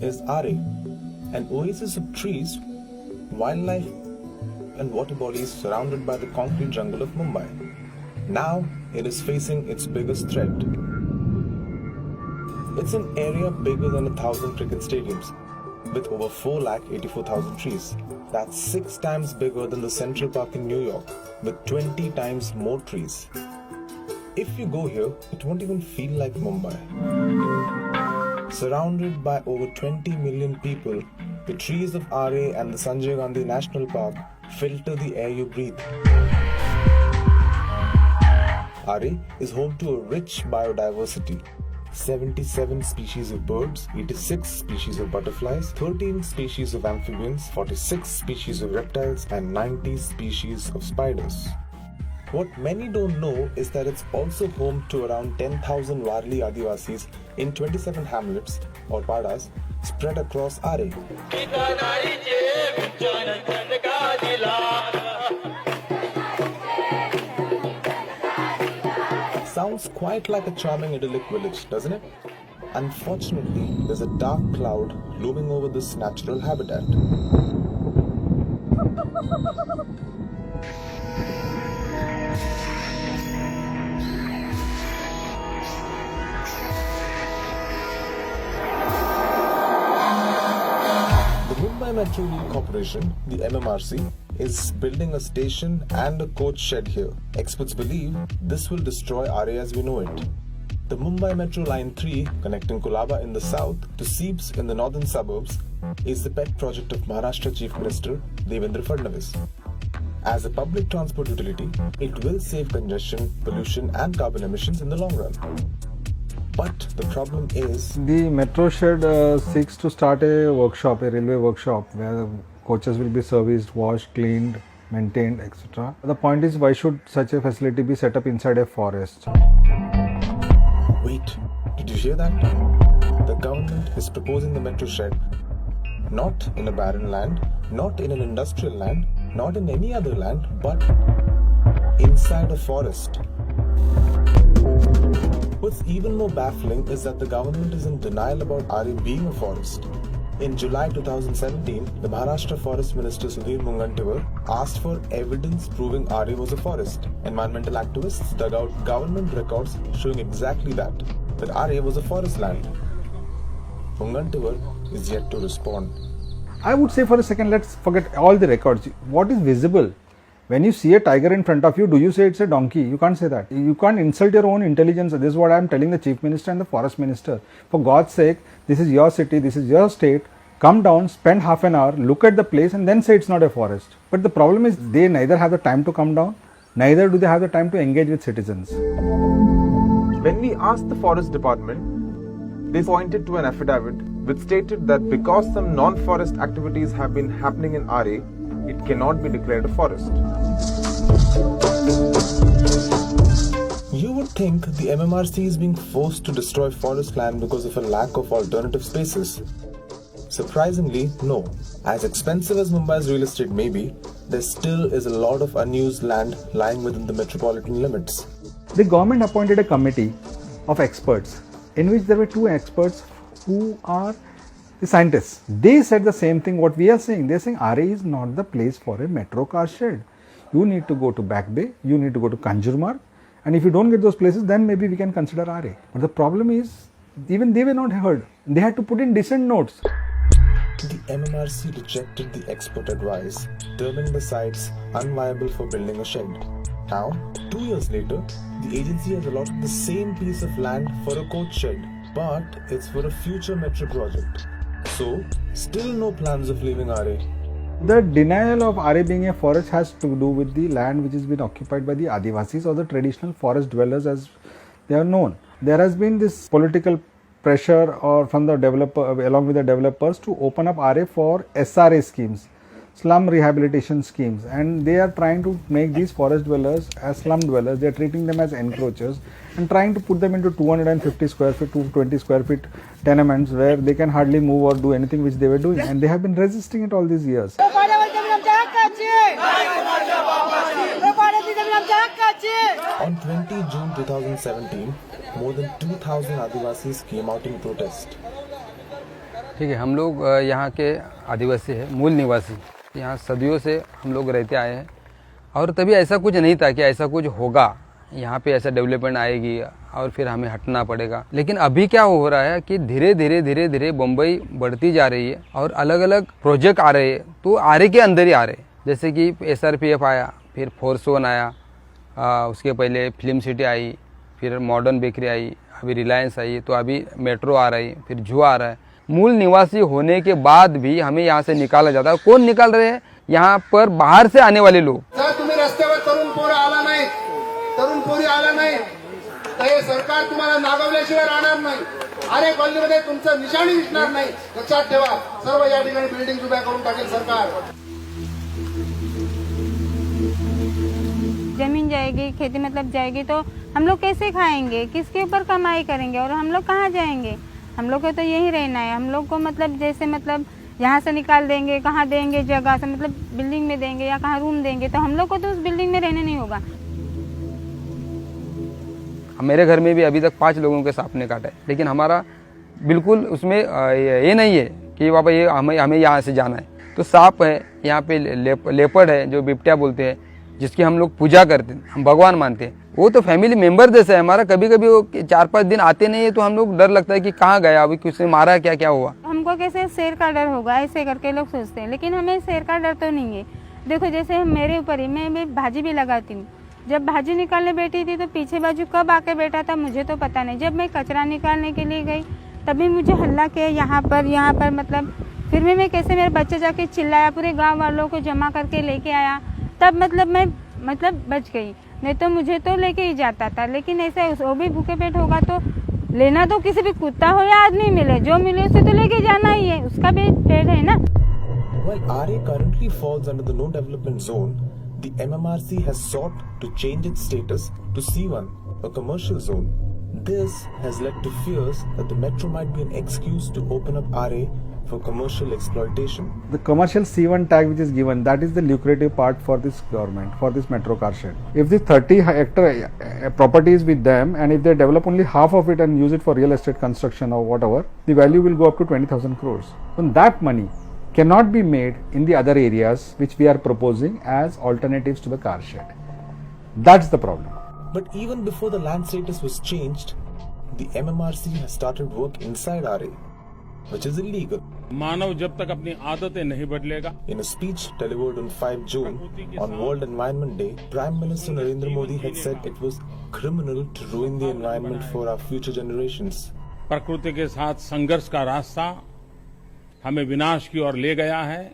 is Aarey, an oasis of trees, wildlife and water bodies surrounded by the concrete jungle of Mumbai. Now it is facing its biggest threat. It's an area bigger than 1,000 cricket stadiums, with over 4,84,000 trees. That's 6 times bigger than the Central Park in New York, with 20 times more trees. If you go here, it won't even feel like Mumbai. Surrounded by over 20 million people, the trees of Aarey and the Sanjay Gandhi National Park filter the air you breathe. Aarey is home to a rich biodiversity. 77 species of birds, 86 species of butterflies, 13 species of amphibians, 46 species of reptiles, and 90 species of spiders. What many don't know is that it's also home to around 10,000 Warli Adivasis in 27 hamlets or padas spread across Aarey. Sounds quite like a charming idyllic village, doesn't it? Unfortunately, there's a dark cloud looming over this natural habitat. The Mumbai Metro Rail Corporation, the MMRC, is building a station and a coach shed here. Experts believe this will destroy Aarey as we know it. The Mumbai Metro Line 3, connecting Colaba in the south to Seeps in the northern suburbs, is the pet project of Maharashtra Chief Minister Devendra Fadnavis. As a public transport utility, it will save congestion, pollution and carbon emissions in the long run. But the problem is... The metro shed seeks to start a workshop, a railway workshop, where coaches will be serviced, washed, cleaned, maintained, etc. The point is, why should such a facility be set up inside a forest? Wait, did you hear that? The government is proposing the metro shed not in a barren land, not in an industrial land, not in any other land, but inside a forest. What's even more baffling is that the government is in denial about Aarey being a forest. In July 2017, the Maharashtra Forest Minister Sudhir Mungantiwar asked for evidence proving Aarey was a forest. Environmental activists dug out government records showing exactly that Aarey was a forest land. Mungantiwar is yet to respond. I would say for a second, let's forget all the records. What is visible? When you see a tiger in front of you, do you say it's a donkey? You can't say that. You can't insult your own intelligence. This is what I am telling the Chief Minister and the Forest Minister. For God's sake, this is your city, this is your state. Come down, spend half an hour, look at the place and then say it's not a forest. But the problem is they neither have the time to come down, neither do they have the time to engage with citizens. When we asked the Forest Department, they pointed to an affidavit which stated that because some non-forest activities have been happening in Aarey, it cannot be declared a forest. You would think the MMRC is being forced to destroy forest land because of a lack of alternative spaces. Surprisingly, no. As expensive as Mumbai's real estate may be, there still is a lot of unused land lying within the metropolitan limits. The government appointed a committee of experts in which there were 2 experts who are the scientists. They said the same thing what we are saying. They are saying Aarey is not the place for a metro car shed. You need to go to Back Bay, you need to go to Kanjurmarg, and if you don't get those places, then maybe we can consider Aarey. But the problem is, even they were not heard. They had to put in dissent notes. The MMRC rejected the expert advice, terming the sites unviable for building a shed. Now, 2 years later, the agency has allotted the same piece of land for a coach shed, but it's for a future metro project. So, still no plans of leaving Aarey. The denial of Aarey being a forest has to do with the land which has been occupied by the Adivasis or the traditional forest dwellers as they are known. There has been this political pressure or from the developer along with the developers to open up Aarey for SRA schemes, slum rehabilitation schemes, and they are trying to make these forest dwellers as slum dwellers. They are treating them as encroachers and trying to put them into 250 square feet, 220 square feet tenements where they can hardly move or do anything which they were doing, and they have been resisting it all these years. On 20 June 2017, more than 2,000 Adivasis came out in protest. ठीक है, हम लोग यहाँ के आदिवासी हैं, मूल निवासी, यहाँ सदियों से हम लोग रहते आए हैं और तभी ऐसा कुछ नहीं था कि ऐसा कुछ होगा, यहाँ पे ऐसा डेवलपमेंट आएगी और फिर हमें हटना पड़ेगा। लेकिन अभी क्या हो रहा है कि धीरे धीरे बम्बई बढ़ती जा रही है और अलग अलग प्रोजेक्ट आ रहे हैं, तो आरे के अंदर ही आ रहे हैं। जैसे कि SRPF आया, फिर फोर्स-1 आया, उसके पहले फिल्म सिटी आई, फिर मॉडर्न बेकरी आई, अभी रिलायंस आई, तो अभी मेट्रो आ रही, फिर जू आ रहा है। मूल निवासी होने के बाद भी हमें यहाँ से निकाला जाता है। कौन निकाल रहे हैं? यहाँ पर बाहर से आने वाले लोग। जर तुम्ही रस्त्यावर तरुण पोरी आला नाही तर हे सरकार तुम्हाला नागवल्याशिवाय राहणार नाही। आरे कॉलनीमध्ये तुमचं निशाणी दिसणार नाही, लक्षात ठेवा। सर्व या ठिकाणी बिल्डिंग उभ्या करून टाकेल सरकार। जमीन जाएगी, खेती मतलब जाएगी, तो हम लोग कैसे खाएंगे, किसके ऊपर कमाई करेंगे और हम लोग कहाँ जाएंगे? हम लोग को तो यही रहना है। हम लोग को मतलब जैसे मतलब यहाँ से निकाल देंगे, कहाँ देंगे जगह से, मतलब बिल्डिंग में देंगे या कहाँ रूम देंगे, तो हम लोग को तो उस बिल्डिंग में रहने नहीं होगा। मेरे घर में भी अभी तक 5 लोगों के सांप ने काटा है, लेकिन हमारा बिल्कुल उसमें ये नहीं है कि बाबा ये हमें यहाँ से जाना है। तो सांप है, यहाँ पे लेपर्ड है जो बिपटिया बोलते हैं, जिसकी हम लोग पूजा करते हैं, हम भगवान मानते हैं। वो तो फैमिली मेंबर जैसा है हमारा। कभी कभी वो 4-5 दिन आते नहीं है तो हम लोग डर लगता है कि कहाँ गया, अभी किसने मारा, क्या क्या हुआ। हमको कैसे शेर का डर होगा ऐसे करके लोग सोचते हैं, लेकिन हमें शेर का डर तो नहीं है। देखो जैसे मेरे ऊपर ही, मैं भाजी भी लगाती हूँ। जब भाजी निकालने बैठी थी तो पीछे बाजू कब आके बैठा था मुझे तो पता नहीं। जब मैं कचरा निकालने के लिए गई तभी मुझे हल्ला किया यहाँ पर मतलब फिर मैं कैसे मेरे बच्चे जाके चिल्लाया, पूरे गांव वालों को जमा करके लेके आया, तब मतलब मैं बच गई। नहीं तो मुझे तो लेके ही जाता था। लेकिन ऐसा वो भी भूखे पेट होगा तो लेना तो किसी भी कुत्ता हो या आदमी मिले, जो मिले उसे तो लेके जाना ही है, उसका भी पेट है ना। While Aarey currently falls under the no development zone, the MMRC has sought to change its status to C1, a commercial zone. This has led to fears that the metro might be an excuse to open up Aarey for commercial exploitation. The commercial C1 tag which is given, that is the lucrative part for this government, for this metro car shed. If the 30-hectare property is with them and if they develop only half of it and use it for real estate construction or whatever, the value will go up to 20,000 crores. And that money cannot be made in the other areas which we are proposing as alternatives to the car shed. That's the problem. But even before the land status was changed, the MMRC has started work inside Aarey, which is illegal. मानव जब तक अपनी आदतें नहीं बदलेगा। In a speech delivered on 5 June on World Environment Day, Prime Minister Narendra Modi had said it was criminal to ruin the environment for our future generations. प्रकृति के साथ संघर्ष का रास्ता हमें विनाश की ओर ले गया है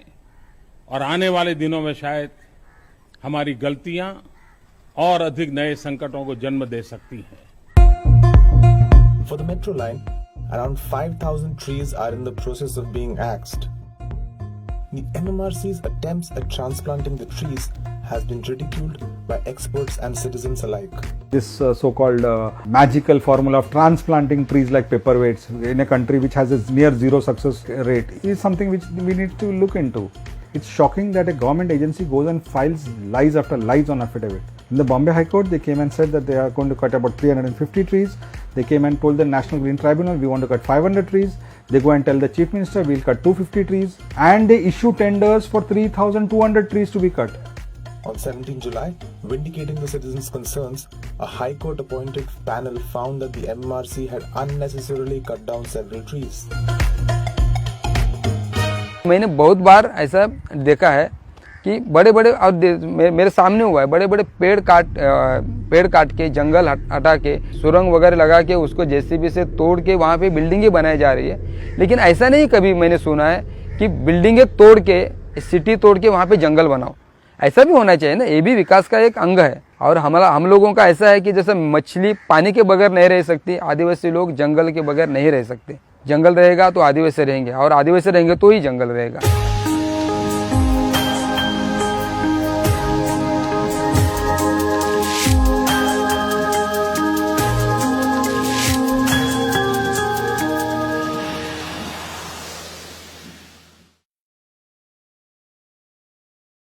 और आने वाले दिनों में शायद हमारी गलतियां और अधिक नए संकटों को जन्म दे सकती हैं। For the metro line, around 5,000 trees are in the process of being axed. The MMRC's attempts at transplanting the trees has been ridiculed by experts and citizens alike. This so-called magical formula of transplanting trees like paperweights in a country which has a near zero success rate is something which we need to look into. It's shocking that a government agency goes and files lies after lies on affidavit. In the Bombay High Court, they came and said that they are going to cut about 350 trees. They came and told the National Green Tribunal, we want to cut 500 trees. They go and tell the Chief Minister, we'll cut 250 trees. And they issue tenders for 3,200 trees to be cut. On 17 July, vindicating the citizens' concerns, a High Court appointed panel found that the MMRC had unnecessarily cut down several trees. मैंने बहुत बार ऐसा देखा है कि बड़े बड़े, और मेरे सामने हुआ है, बड़े बड़े पेड़ काट के, जंगल हटा के, सुरंग वगैरह लगा के उसको जेसीबी से तोड़ के वहाँ पे बिल्डिंगें बनाई जा रही है। लेकिन ऐसा नहीं कभी मैंने सुना है कि बिल्डिंगें तोड़ के, सिटी तोड़ के वहाँ पे जंगल बनाओ। ऐसा भी होना चाहिए ना, ये भी विकास का एक अंग है। और हम लोगों का ऐसा है कि जैसे मछली पानी के बगैर नहीं रह सकती, आदिवासी लोग जंगल के बगैर नहीं रह सकते। जंगल रहेगा तो आदिवासी रहेंगे और आदिवासी रहेंगे तो ही जंगल रहेगा।